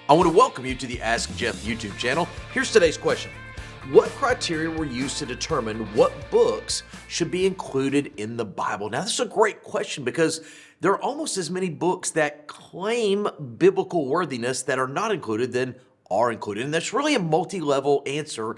I want to welcome you to the Ask Jeff YouTube channel. Here's today's question. What criteria were used to determine what books should be included in the Bible? Now, this is a great question because there are almost as many books that claim biblical worthiness that are not included than are included. And that's really a multi-level answer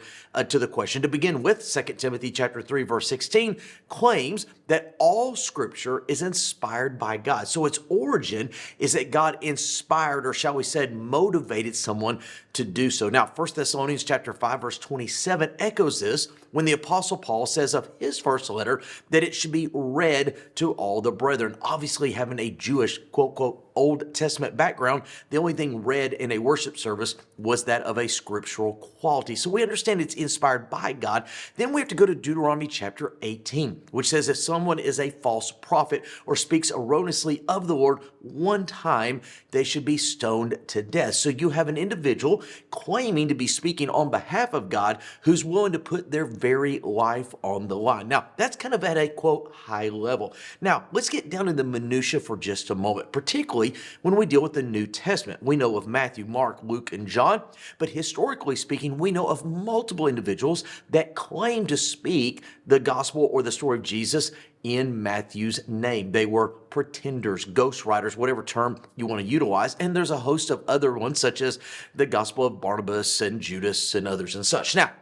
to the question. To begin with, 2 Timothy chapter 3, verse 16 claims that all scripture is inspired by God. So its origin is that God inspired, or shall we say, motivated someone to do so. Now, 1 Thessalonians chapter 5, verse 27 echoes this when the Apostle Paul says of his first letter that it should be read to all the brethren. Obviously, having a Jewish, quote, quote, Old Testament background, the only thing read in a worship service was that of a scriptural quality. So we understand it's inspired by God. Then we have to go to Deuteronomy chapter 18, which says if someone is a false prophet or speaks erroneously of the Lord one time, they should be stoned to death. So you have an individual claiming to be speaking on behalf of God who's willing to put their very life on the line. Now, that's kind of at a, quote, high level. Now, let's get down to the minutia for just a moment, particularly when we deal with the New Testament. We know of Matthew, Mark, Luke, and John, but historically speaking, we know of multiple individuals that claim to speak the gospel or the story of Jesus in Matthew's name. They were pretenders, ghostwriters, whatever term you want to utilize. And there's a host of other ones, such as the gospel of Barnabas and Judas and others and such. Now,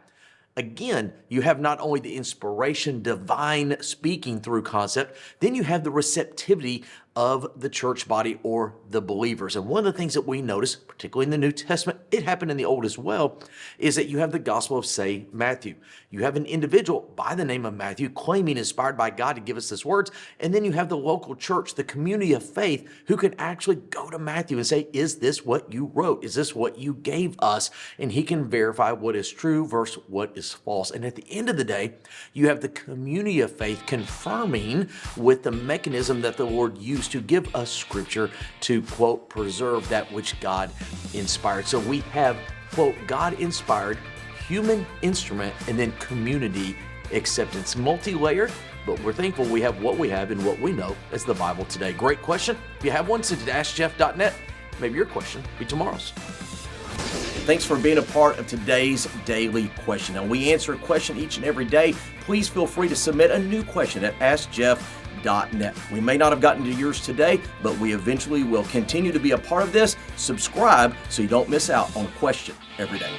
again, you have not only the inspiration, divine speaking through concept, then you have the receptivity of the church body or the believers. And one of the things that we notice, particularly in the New Testament, it happened in the Old as well, is that you have the gospel of, say, Matthew. You have an individual by the name of Matthew claiming inspired by God to give us these words. And then you have the local church, the community of faith, who can actually go to Matthew and say, is this what you wrote? Is this what you gave us? And he can verify what is true versus what is false. And at the end of the day, you have the community of faith confirming with the mechanism that the Lord used to give us scripture to, quote, preserve that which God inspired. So we have, quote, God-inspired, human instrument, and then community acceptance. Multi-layered, but we're thankful we have what we have and what we know as the Bible today. Great question. If you have one, send it to AskJeff.net. Maybe your question will be tomorrow's. Thanks for being a part of today's daily question. Now, we answer a question each and every day. Please feel free to submit a new question at AskJeff.net. We may not have gotten to yours today, but we eventually will continue to be a part of this. Subscribe so you don't miss out on a question every day.